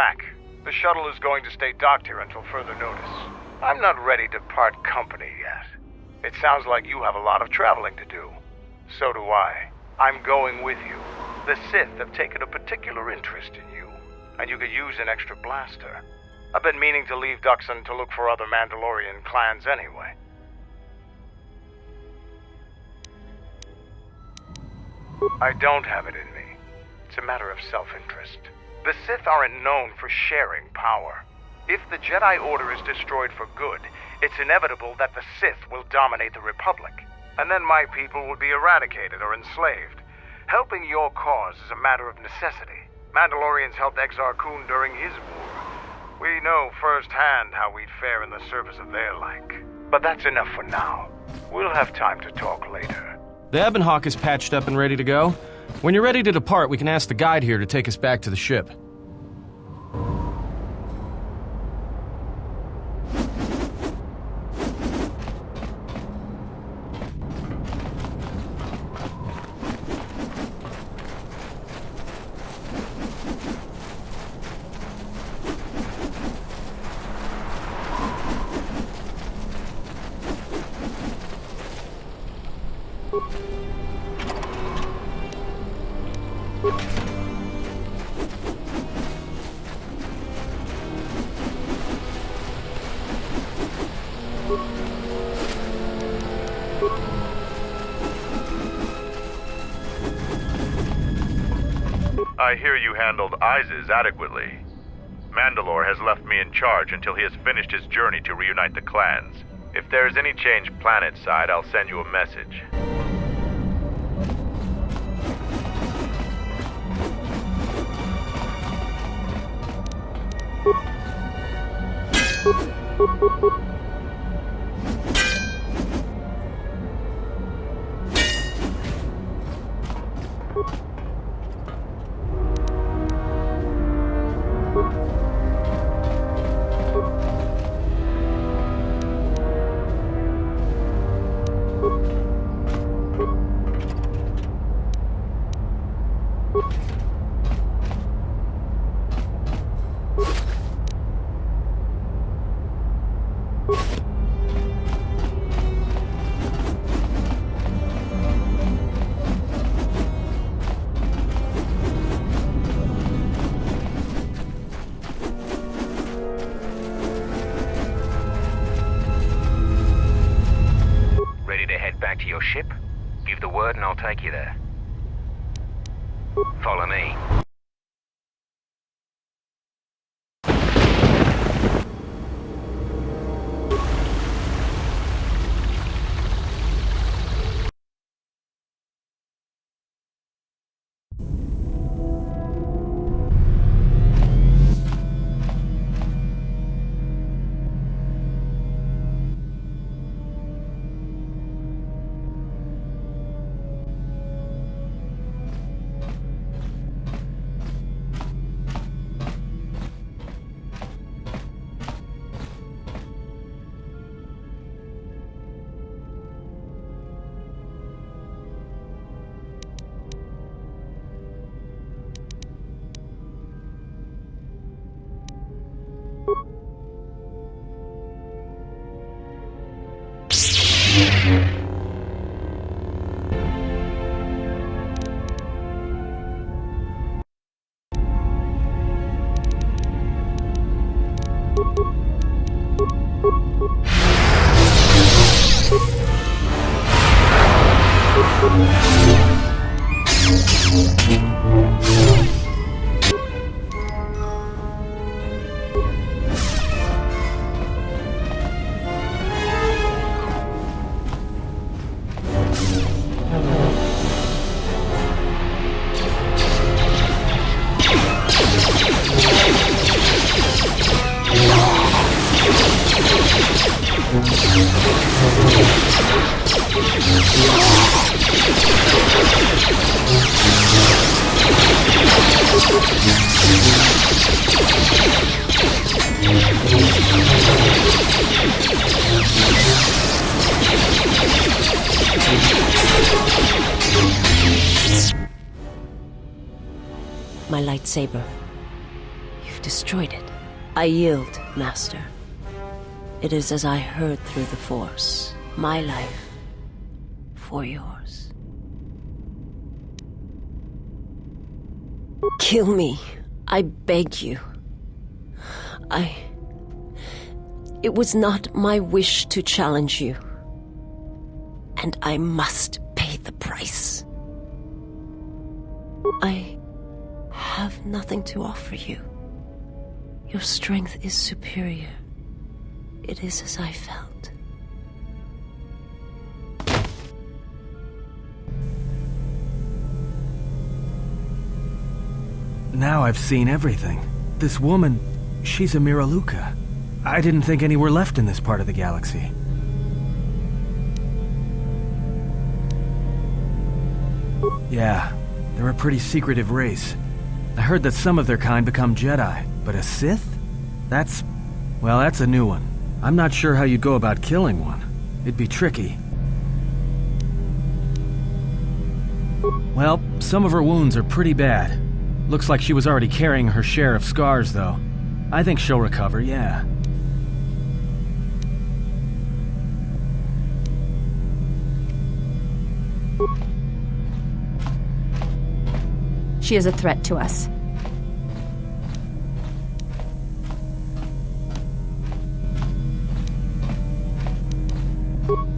back. The shuttle is going to stay docked here until further notice. I'm not ready to part company yet. It sounds like you have a lot of traveling to do. So do I. I'm going with you. The Sith have taken a particular interest in you, and you could use an extra blaster. I've been meaning to leave Duxon to look for other Mandalorian clans anyway. I don't have it in me. It's a matter of self-interest. The Sith aren't known for sharing power. If the Jedi Order is destroyed for good, it's inevitable that the Sith will dominate the Republic, and then my people will be eradicated or enslaved. Helping your cause is a matter of necessity. Mandalorians helped Exar Kun during his war. We know firsthand how we'd fare in the service of their like. But that's enough for now. We'll have time to talk later. The Ebonhawk is patched up and ready to go. When you're ready to depart, we can ask the guide here to take us back to the ship. I hear you handled Isis adequately. Mandalore has left me in charge until he has finished his journey to reunite the clans. If there is any change planet-side, I'll send you a message. To your ship? Give the word and I'll take you there. Follow me. My lightsaber. You've destroyed it. I yield, Master. It is as I heard through the Force. My life for yours. Kill me. I beg you. It was not my wish to challenge you. And I must pay the price. I have nothing to offer you. Your strength is superior. It is as I felt. Now I've seen everything. This woman, she's a Miraluka. I didn't think any were left in this part of the galaxy. Yeah, they're a pretty secretive race. I heard that some of their kind become Jedi, but a Sith? That's a new one. I'm not sure how you'd go about killing one. It'd be tricky. Well, some of her wounds are pretty bad. Looks like she was already carrying her share of scars, though. I think she'll recover, yeah. She is a threat to us.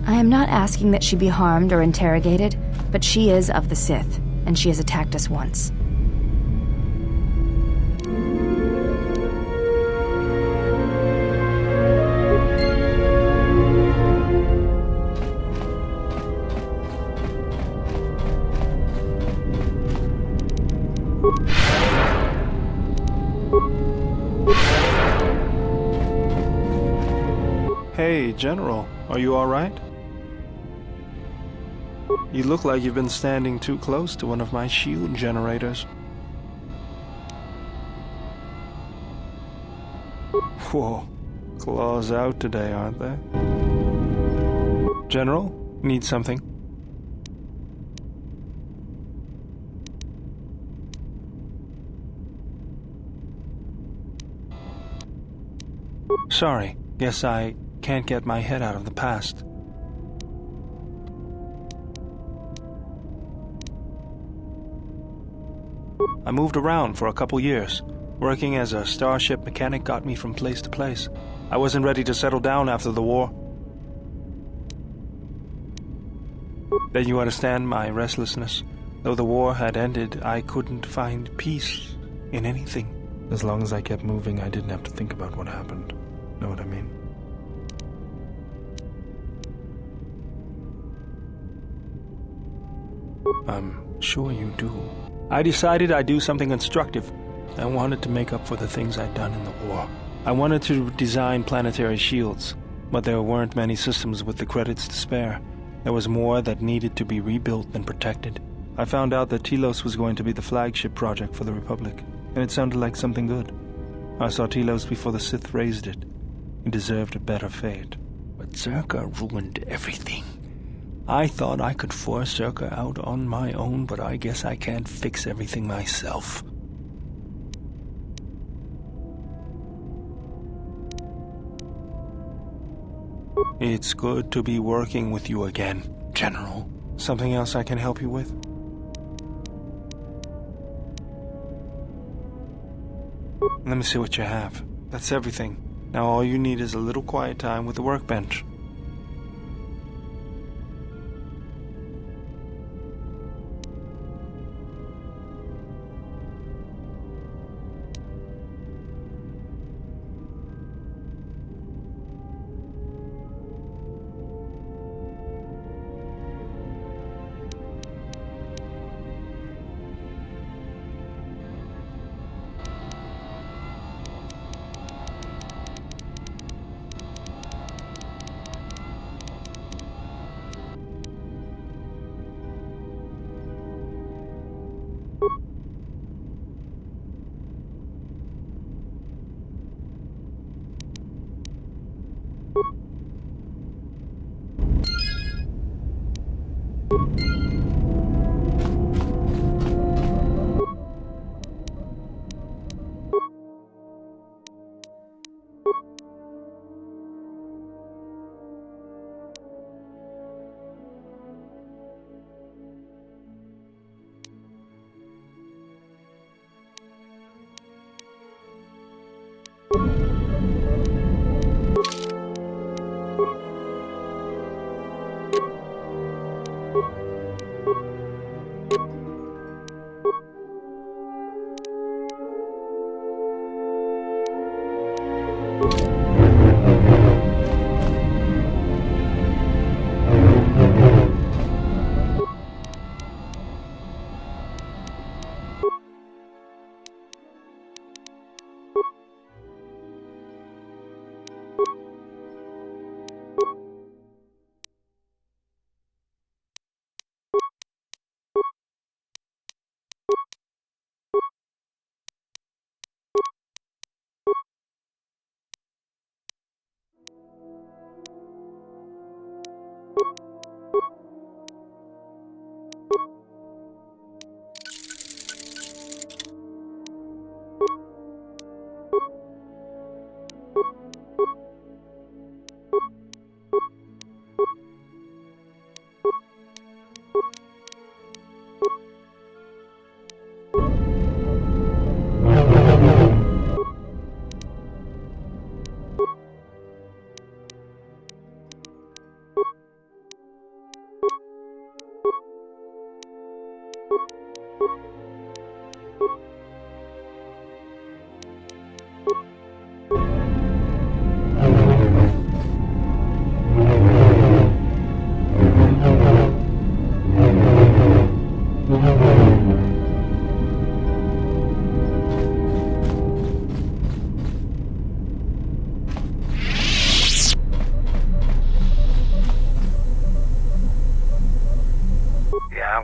I am not asking that she be harmed or interrogated, but she is of the Sith, and she has attacked us once. Hey, General, are you alright? You look like you've been standing too close to one of my shield generators. Whoa, claws out today, aren't they? General, need something? Sorry, guess I can't get my head out of the past. I moved around for a couple years. Working as a starship mechanic got me from place to place. I wasn't ready to settle down after the war. Then you understand my restlessness. Though the war had ended, I couldn't find peace in anything. As long as I kept moving, I didn't have to think about what happened. Know what I mean? I'm sure you do. I decided I'd do something constructive. I wanted to make up for the things I'd done in the war. I wanted to design planetary shields, but there weren't many systems with the credits to spare. There was more that needed to be rebuilt and protected. I found out that Telos was going to be the flagship project for the Republic, and it sounded like something good. I saw Telos before the Sith raised it. It deserved a better fate. But Zerka ruined everything. I thought I could force Zerka out on my own, but I guess I can't fix everything myself. It's good to be working with you again, General. Something else I can help you with? Let me see what you have. That's everything. Now all you need is a little quiet time with the workbench.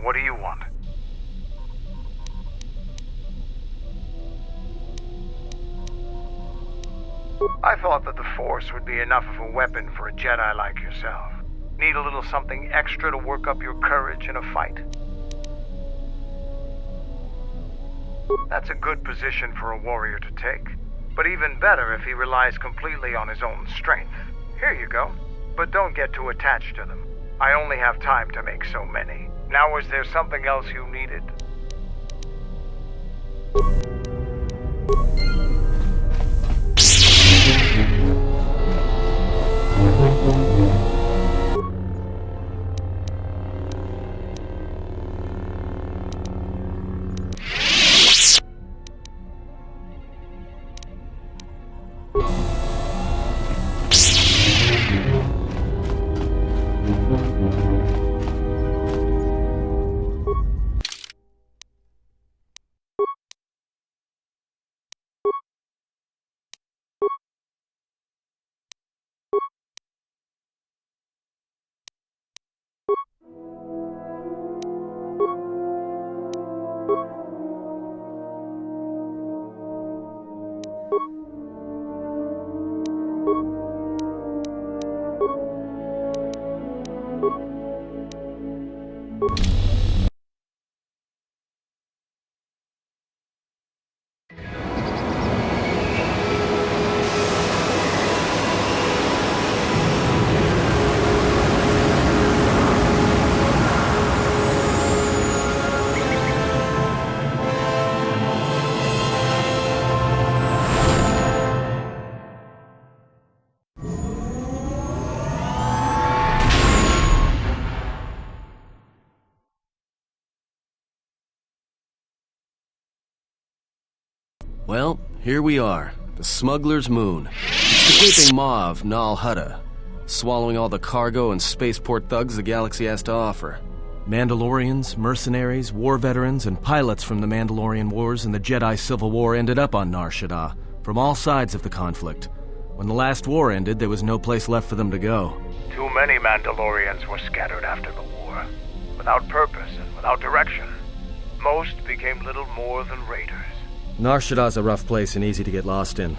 What do you want? I thought that the Force would be enough of a weapon for a Jedi like yourself. Need a little something extra to work up your courage in a fight? That's a good position for a warrior to take. But even better if he relies completely on his own strength. Here you go. But don't get too attached to them. I only have time to make so many. Now, is there something else you needed? Well, here we are, the Smuggler's Moon. It's the gaping maw of Nal Hutta, swallowing all the cargo and spaceport thugs the galaxy has to offer. Mandalorians, mercenaries, war veterans, and pilots from the Mandalorian Wars and the Jedi Civil War ended up on Nar Shaddaa, from all sides of the conflict. When the last war ended, there was no place left for them to go. Too many Mandalorians were scattered after the war, without purpose and without direction. Most became little more than raiders. Nar Shaddaa's a rough place and easy to get lost in.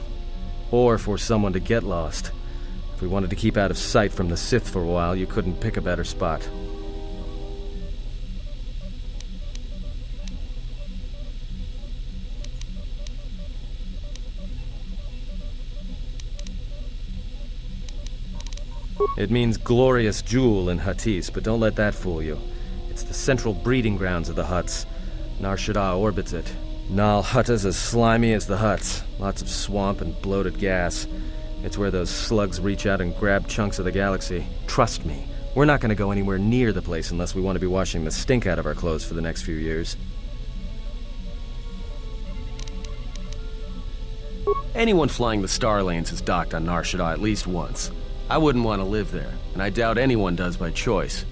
Or for someone to get lost. If we wanted to keep out of sight from the Sith for a while, you couldn't pick a better spot. It means glorious jewel in Huttese, but don't let that fool you. It's the central breeding grounds of the Hutts. Nar Shaddaa orbits it. Nal Hutta's as slimy as the Hutts. Lots of swamp and bloated gas. It's where those slugs reach out and grab chunks of the galaxy. Trust me, we're not going to go anywhere near the place unless we want to be washing the stink out of our clothes for the next few years. Anyone flying the Star Lanes has docked on Nar Shaddaa at least once. I wouldn't want to live there, and I doubt anyone does by choice.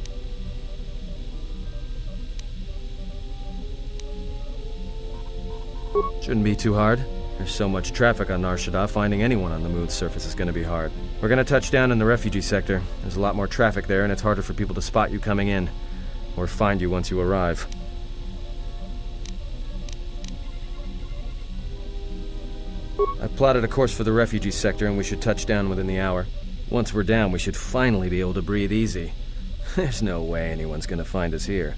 Shouldn't be too hard. There's so much traffic on Nar Shaddaa, finding anyone on the moon's surface is going to be hard. We're going to touch down in the refugee sector. There's a lot more traffic there, and it's harder for people to spot you coming in, or find you once you arrive. I've plotted a course for the refugee sector, and we should touch down within the hour. Once we're down, we should finally be able to breathe easy. There's no way anyone's going to find us here.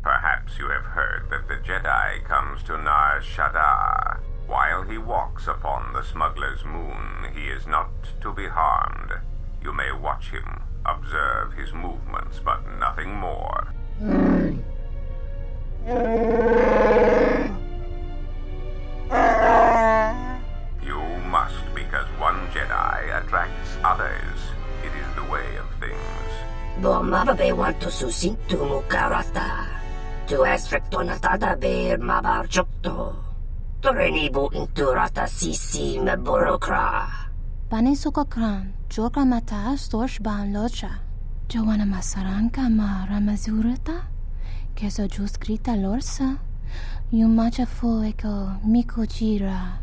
Perhaps you have heard that the Jedi comes to Nar Shaddaa. While he walks upon the smuggler's moon, he is not to be harmed. You may watch him, observe his movements, but nothing more. You must, because one Jedi attracts others. It is the way of things. Bomababe want to susintu mukarata. Tu es rectonatada beer mabarjokto. Torenibu inturata sisi meborokra. Panisokokran, joka mata storch ban locha. Joana masaranka ma ramazurata. Keso juskrita lorsa. Yumacha fueko mikojira.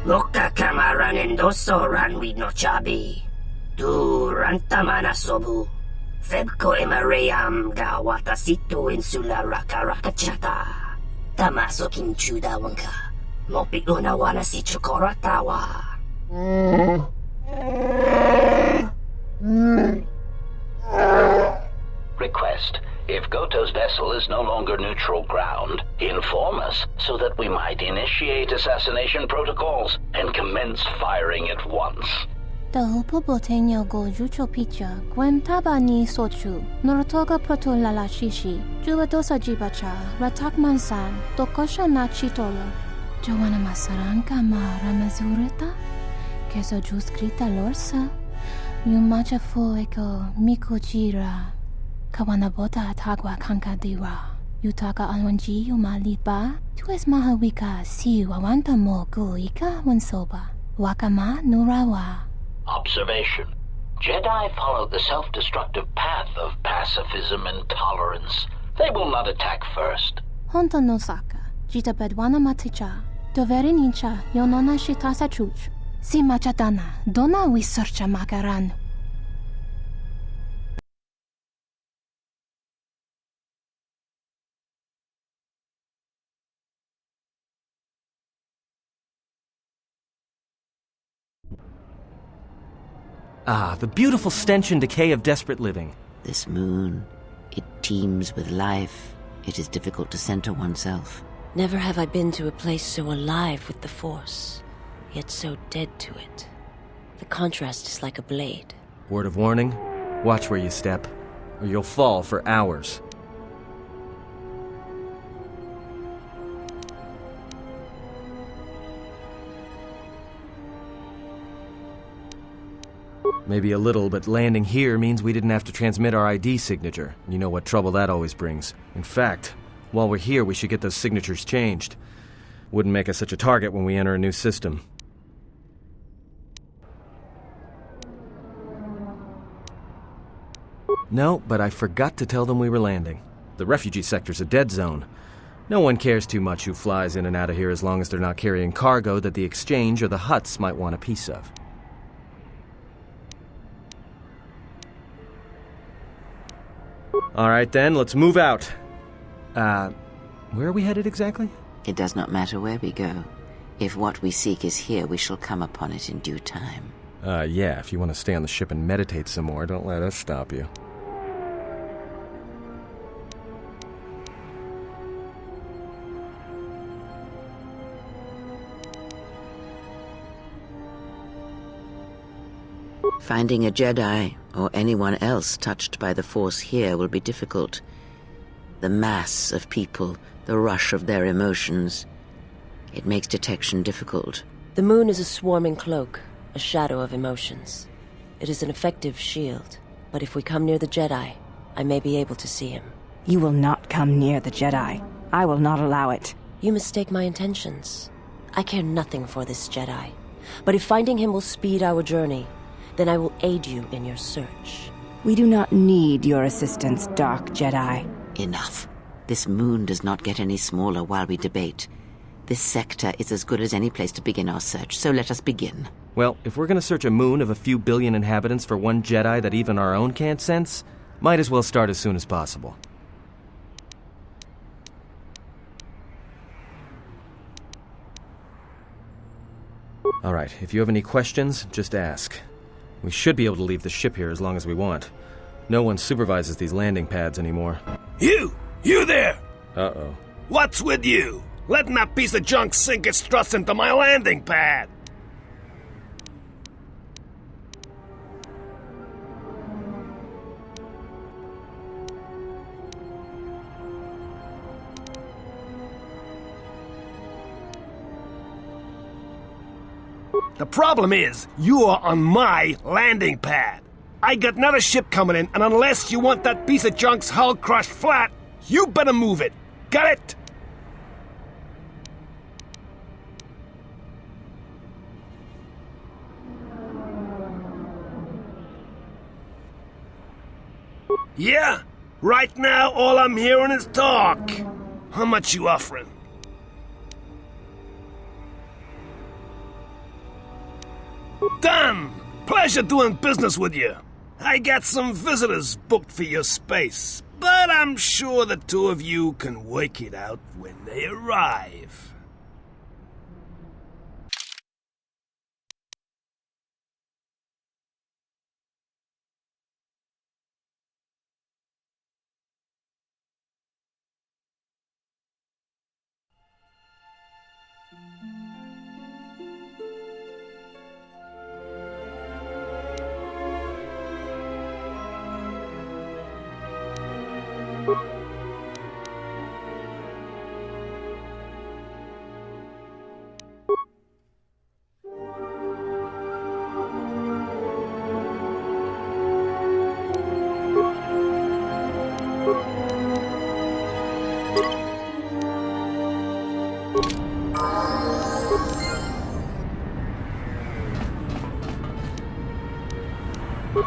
Loka kamaran endoso ranwi no chabi. Tu rantamana sobu. Febko emareyam ga watasitu insula rakarakachata. Tamaso kinchuda wanka. Mopi unawana si chokoratawa. Request. If Goto's vessel is no longer neutral ground, inform us so that we might initiate assassination protocols and commence firing at once. Tahupo boteño go jucho picha, taba ni sochu, norotoga proto lalashishi, jubadosa jibacha, ratak mansan, tokosha na chitola. Joana masaranka ma ramazurita, keso juskrita lorsa, yumacha fueko mikojira. Kawanabota atagwa kankadiwa, yutaka alwanji yumalipa, tu es mahawika si wawanta mo guika wansoba, wakama nurawa. Observation. Jedi follow the self-destructive path of pacifism and tolerance. They will not attack first. Honta no saka, jita bedwana maticha, doveri nincha yonona shitasa chuch, si machadana, dona wisarcha makaran. Ah, the beautiful stench and decay of desperate living. This moon, it teems with life. It is difficult to center oneself. Never have I been to a place so alive with the Force, yet so dead to it. The contrast is like a blade. Word of warning, watch where you step, or you'll fall for hours. Maybe a little, but landing here means we didn't have to transmit our ID signature. You know what trouble that always brings. In fact, while we're here, we should get those signatures changed. Wouldn't make us such a target when we enter a new system. No, but I forgot to tell them we were landing. The refugee sector's a dead zone. No one cares too much who flies in and out of here as long as they're not carrying cargo that the Exchange or the Hutts might want a piece of. Alright then, let's move out. Where are we headed exactly? It does not matter where we go. If what we seek is here, we shall come upon it in due time. Yeah, if you want to stay on the ship and meditate some more, don't let us stop you. Finding a Jedi, or anyone else touched by the Force here, will be difficult. The mass of people, the rush of their emotions. It makes detection difficult. The moon is a swarming cloak, a shadow of emotions. It is an effective shield, but if we come near the Jedi, I may be able to see him. You will not come near the Jedi. I will not allow it. You mistake my intentions. I care nothing for this Jedi. But if finding him will speed our journey, then I will aid you in your search. We do not need your assistance, Dark Jedi. Enough. This moon does not get any smaller while we debate. This sector is as good as any place to begin our search, so let us begin. Well, if we're gonna search a moon of a few billion inhabitants for one Jedi that even our own can't sense, might as well start as soon as possible. Alright, if you have any questions, just ask. We should be able to leave the ship here as long as we want. No one supervises these landing pads anymore. You! You there! Uh-oh. What's with you? Letting that piece of junk sink its struts into my landing pad! The problem is, you are on my landing pad. I got another ship coming in, and unless you want that piece of junk's hull crushed flat, you better move it. Got it? Yeah? Right now, all I'm hearing is talk. How much you offering? Done! Pleasure doing business with you. I got some visitors booked for your space, but I'm sure the two of you can work it out when they arrive.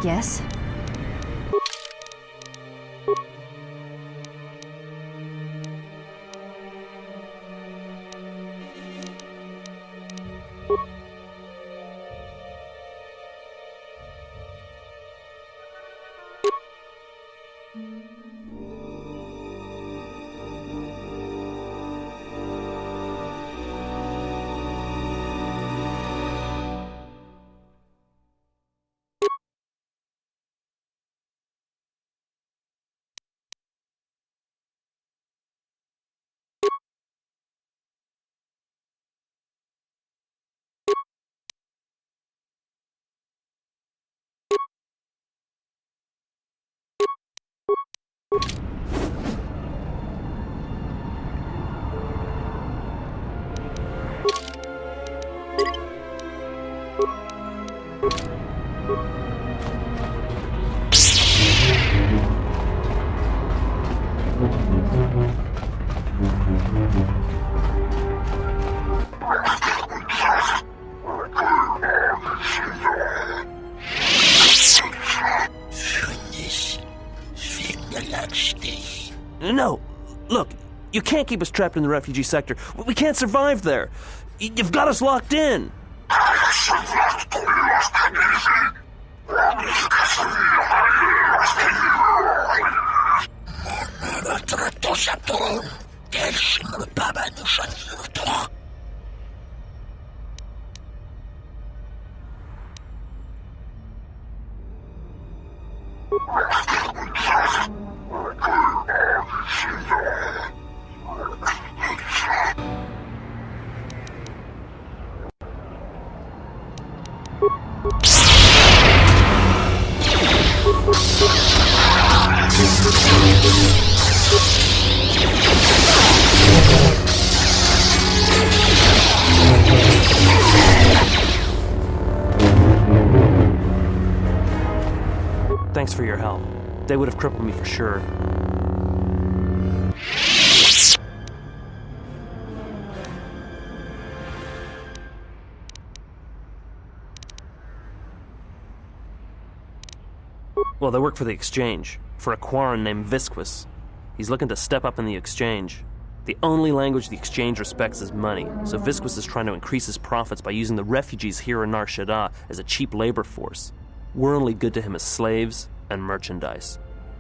Yes? No, look, you can't keep us trapped in the refugee sector. We can't survive there. You've got us locked in. Thanks for your help. They would have crippled me for sure. Well, they work for the Exchange, for a Quarren named Visquis. He's looking to step up in the Exchange. The only language the Exchange respects is money, so Visquis is trying to increase his profits by using the refugees here in Nar Shaddaa as a cheap labor force. We're only good to him as slaves and merchandise.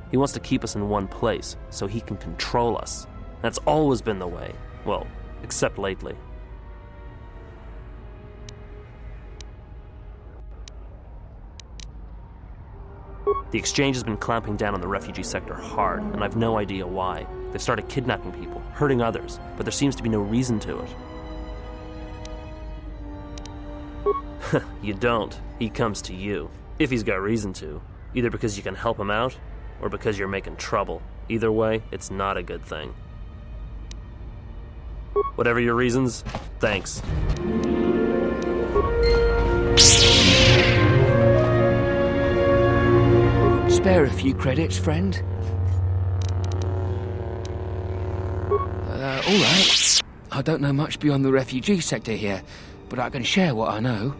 He wants to keep us in one place, so he can control us. That's always been the way. Well, except lately. The Exchange has been clamping down on the refugee sector hard, and I've no idea why. They've started kidnapping people, hurting others, but there seems to be no reason to it. You don't. He comes to you. If he's got reason to. Either because you can help him out, or because you're making trouble. Either way, it's not a good thing. Whatever your reasons, thanks. Spare a few credits, friend? Alright. I don't know much beyond the refugee sector here, but I can share what I know.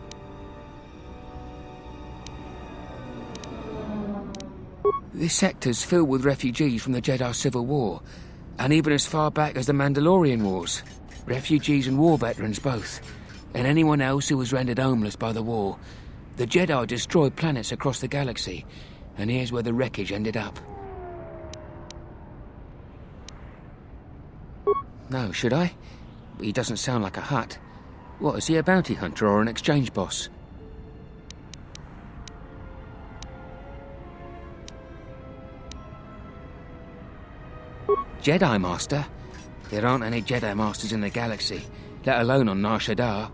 This sector's filled with refugees from the Jedi Civil War, and even as far back as the Mandalorian Wars. Refugees and war veterans both, and anyone else who was rendered homeless by the war. The Jedi destroyed planets across the galaxy, and here's where the wreckage ended up. No, should I? He doesn't sound like a Hutt. What, is he a bounty hunter or an exchange boss? Jedi Master? There aren't any Jedi Masters in the galaxy, let alone on Nar Shaddaa.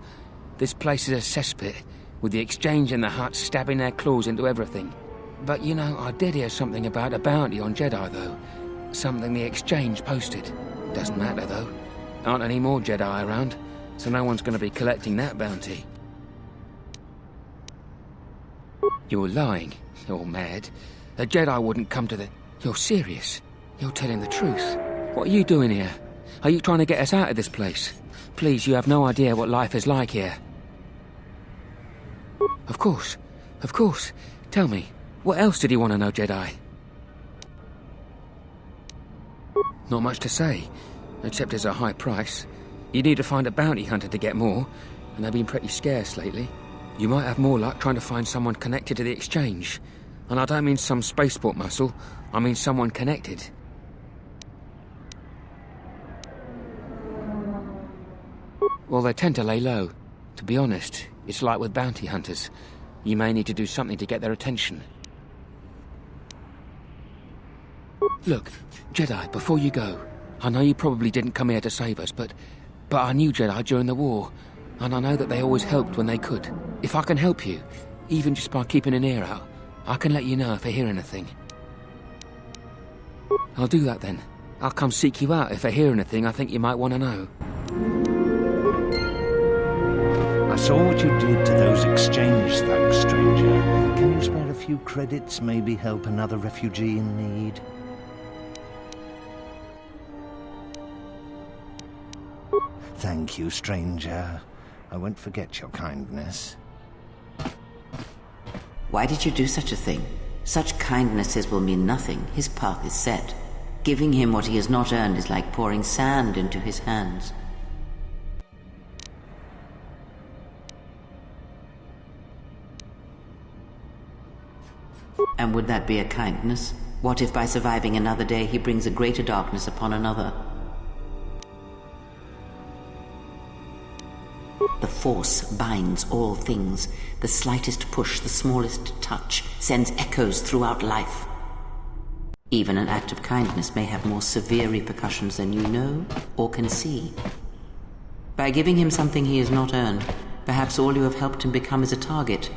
This place is a cesspit, with the Exchange and the Hutts stabbing their claws into everything. But you know, I did hear something about a bounty on Jedi, though. Something the Exchange posted. Doesn't matter, though. Aren't any more Jedi around, so no one's going to be collecting that bounty. You're lying. You're mad. A Jedi wouldn't come to the... You're serious. You're telling the truth. What are you doing here? Are you trying to get us out of this place? Please, you have no idea what life is like here. Of course. Of course. Tell me, what else did you want to know, Jedi? Not much to say, except there's a high price. You need to find a bounty hunter to get more, and they've been pretty scarce lately. You might have more luck trying to find someone connected to the Exchange. And I don't mean some spaceport muscle, I mean someone connected. Well, they tend to lay low. To be honest, it's like with bounty hunters. You may need to do something to get their attention. Look, Jedi, before you go, I know you probably didn't come here to save us, but I knew Jedi during the war, and I know that they always helped when they could. If I can help you, even just by keeping an ear out, I can let you know if I hear anything. I'll do that then. I'll come seek you out if I hear anything I think you might want to know. I saw what you did to those exchange thugs, stranger. Can you spare a few credits, maybe help another refugee in need? Thank you, stranger. I won't forget your kindness. Why did you do such a thing? Such kindnesses will mean nothing. His path is set. Giving him what he has not earned is like pouring sand into his hands. And would that be a kindness? What if by surviving another day he brings a greater darkness upon another? The Force binds all things. The slightest push, the smallest touch, sends echoes throughout life. Even an act of kindness may have more severe repercussions than you know or can see. By giving him something he has not earned, perhaps all you have helped him become is a target.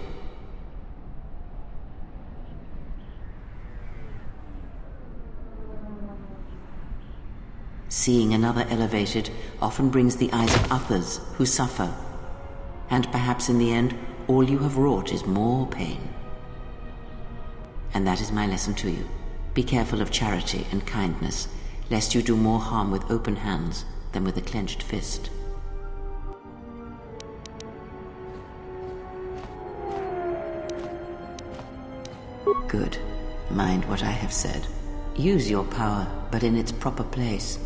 Seeing another elevated often brings the eyes of others who suffer. And perhaps in the end, all you have wrought is more pain. And that is my lesson to you. Be careful of charity and kindness, lest you do more harm with open hands than with a clenched fist. Good. Mind what I have said. Use your power, but in its proper place.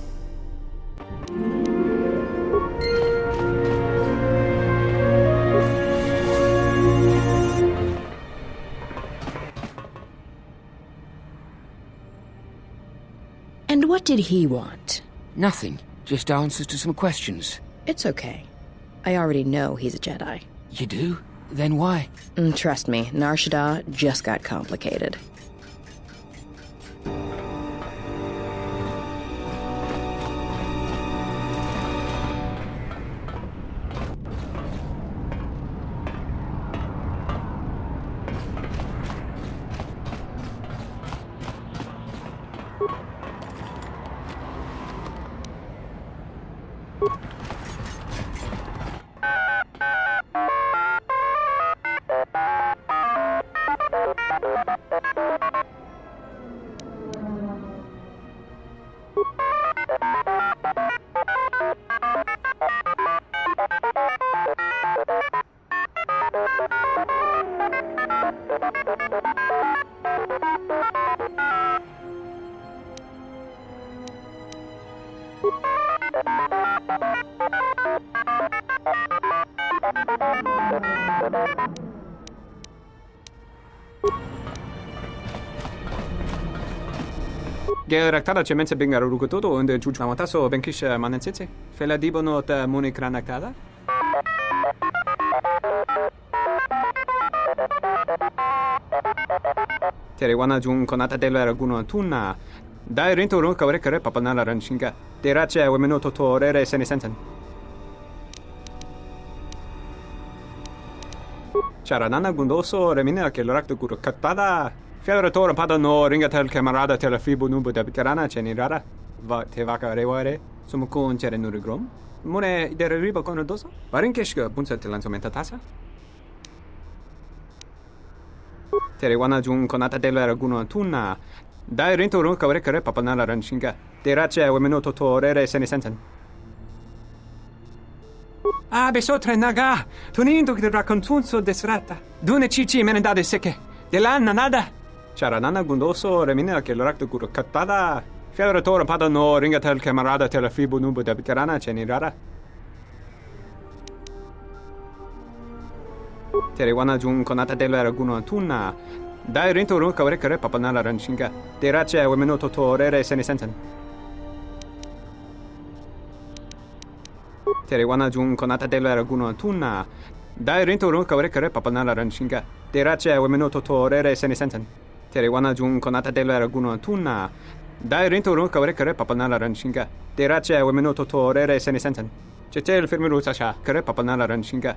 And what did he want? Nothing. Just answers to some questions. It's okay. I already know he's a Jedi. You do? Then why? Trust me, Nar Shaddaa just got complicated. Gerektara cemense bingar rukutoto und juju amataso benkish manensitse. Fela dibono ta munikranakada. Terewana jun konata della raguno tunna. Dai rinto ron kavrekare papanala ranshinga. Terace wemenoto torere senesensen. Charanana gundoso remina che l'orakto guru katpada. Fiadoratore padano ringatel camarada telefibu nubu da bitarana cenirara. Va te vaca reware. Sumukun cere nurigrom. Mune idere riba con doso. Varinkeshka punsa telanzomenta tasa. Terewana jun konata della raguno tunna. Dai rinto ron kavrekare papanala ranshinga. Terace wemenoto torere senesensen. Ah, besotre naga. Tuninto che raccontunzo desrata. Dune cici menendade secche. Delanna nada. Charanana gundoso remina che l'orakto guru kattada. Fiadoratore padano ringatel camarada telefibu nubu da bitarana cenirara. Terewana jun konata della raguno tunna. Dai rinto ron kavrekare papanala ranshinga. Terace wemenoto torere senesensen. Terewana jun konata della raguno tunna. Dai rinto ron kavrekare papanala ranshinga. Terace wemenoto torere senesensen. Terewana jun konata della raguno tunna. Dai rinto ron kavrekare papanala ranshinga. Terace wemenoto torere senesensen. Cetel firmiru sasha kare papanala ranshinga.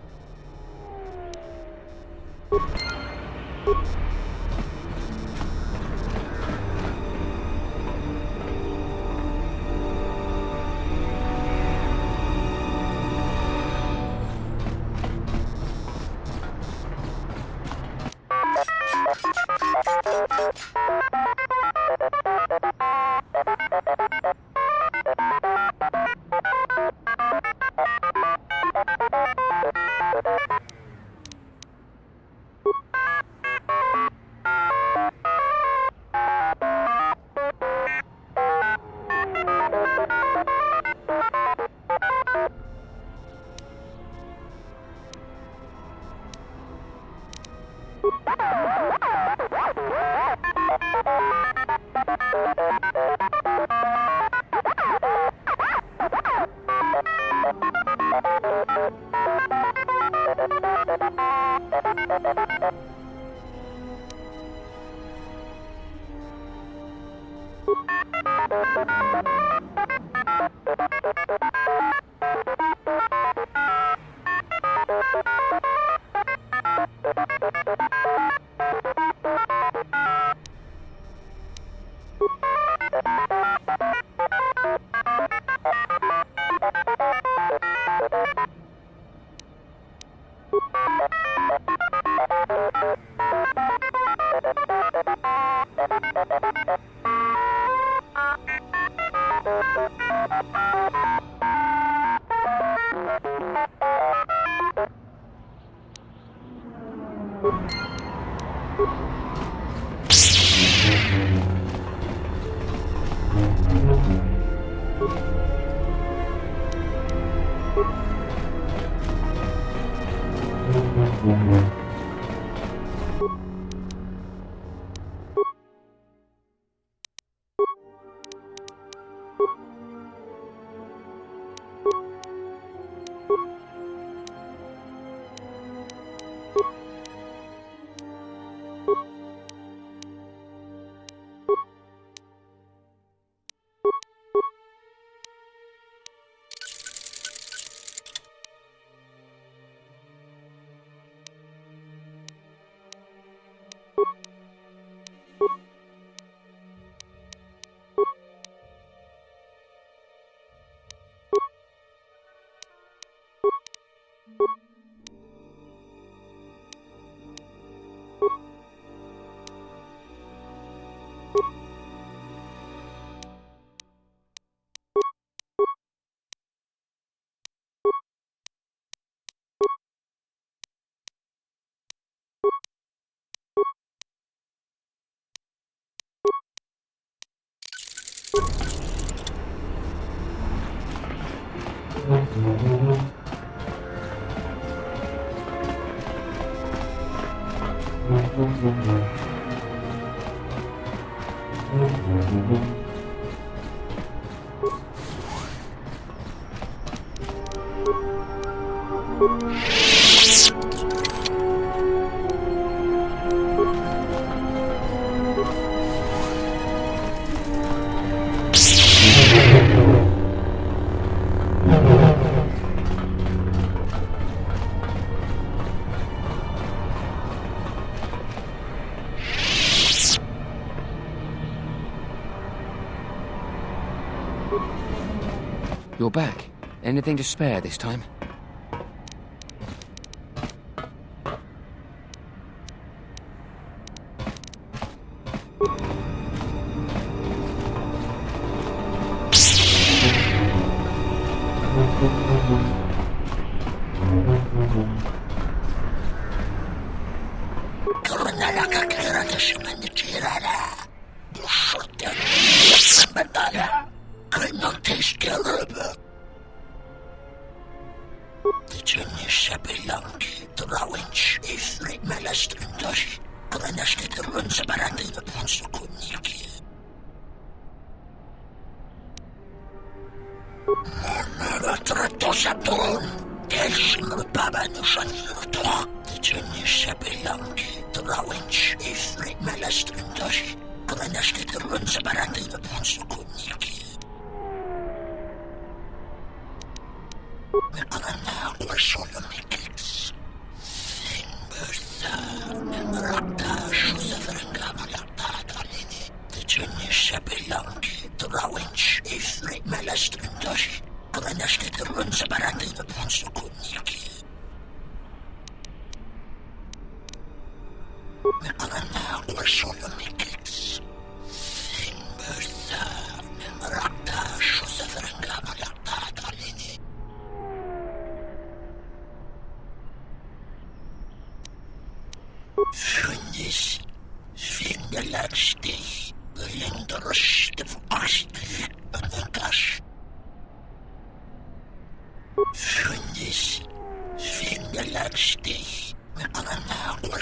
You're back. Anything to spare this time?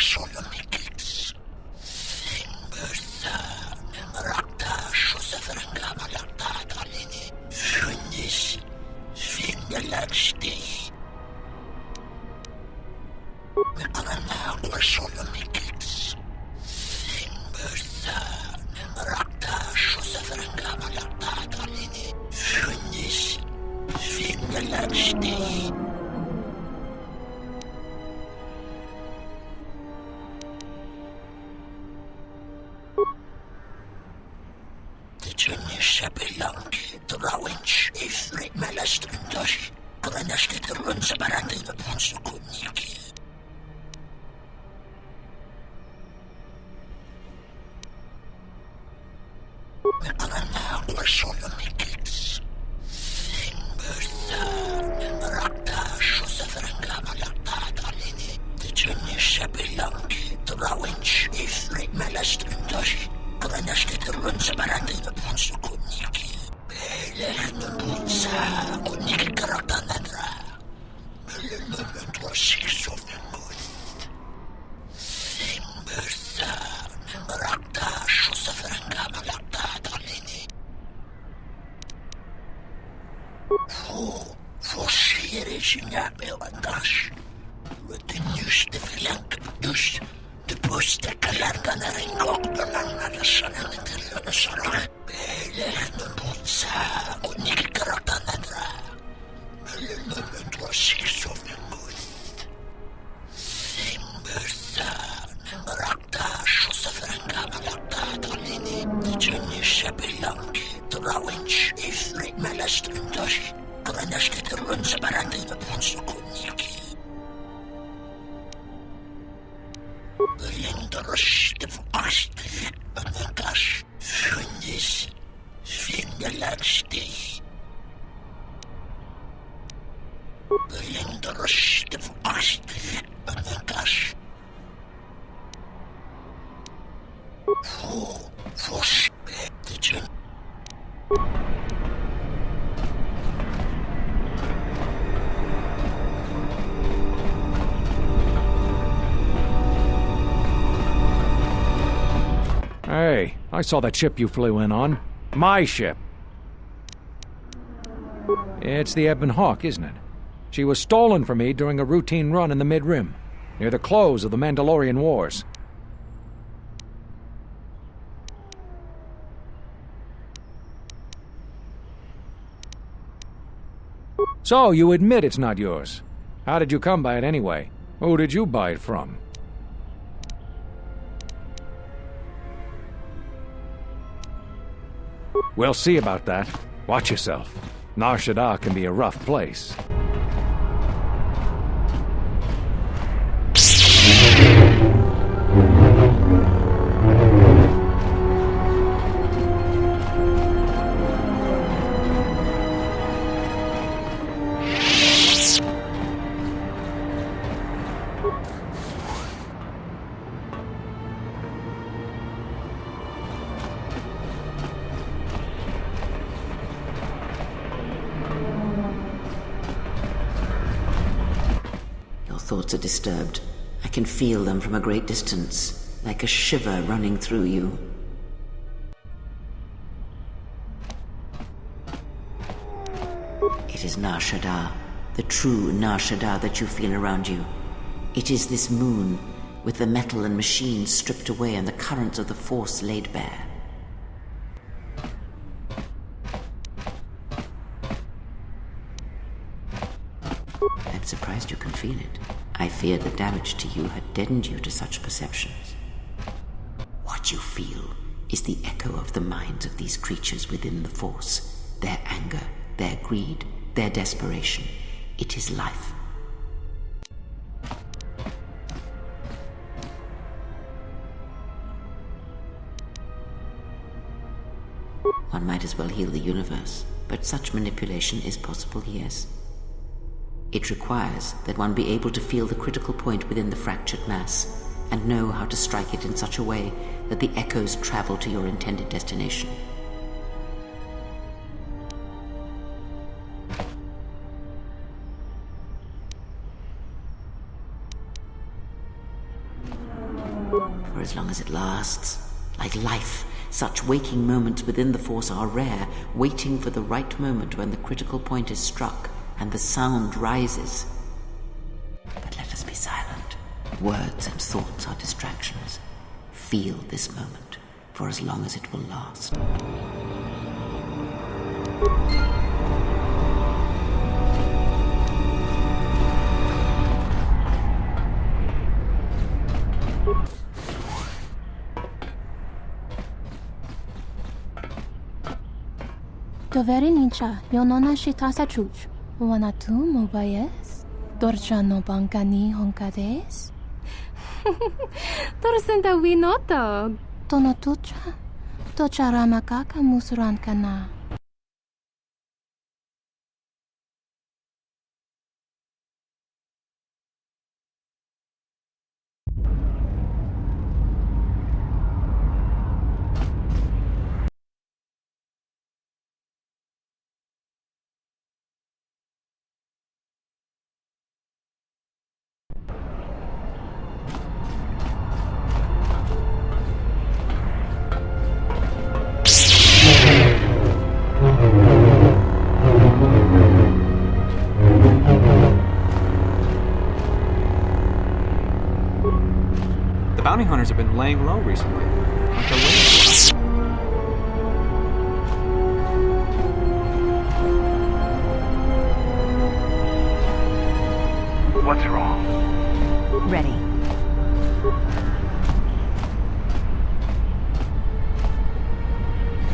Solo me Hey, I saw that ship you flew in on. My ship. It's the Ebon Hawk, isn't it? She was stolen from me during a routine run in the Mid-Rim, near the close of the Mandalorian Wars. So, you admit it's not yours. How did you come by it anyway? Who did you buy it from? We'll see about that. Watch yourself. Nar Shaddaa can be a rough place. Thoughts are disturbed. I can feel them from a great distance, like a shiver running through you. It is Nar Shaddaa, the true Nar Shaddaa that you feel around you. It is this moon, with the metal and machines stripped away and the currents of the Force laid bare. I'm surprised you can feel it. I feared the damage to you had deadened you to such perceptions. What you feel is the echo of the minds of these creatures within the Force, their anger, their greed, their desperation. It is life. One might as well heal the universe, but such manipulation is possible, yes. It requires that one be able to feel the critical point within the fractured mass, and know how to strike it in such a way that the echoes travel to your intended destination. For as long as it lasts, like life, such waking moments within the Force are rare, waiting for the right moment when the critical point is struck and the sound rises. But let us be silent. words and thoughts are distractions. Feel this moment for as long as it will last. Doveri nincha, yonona shitasa chuch. Wanatu mobayes? Dorcha no bankani honkades? Torsenda winoto. Tono tucha. Tocha ramakaka musran kana. The bounty hunters have been laying low recently. Like they're waiting for us. What's wrong? Ready.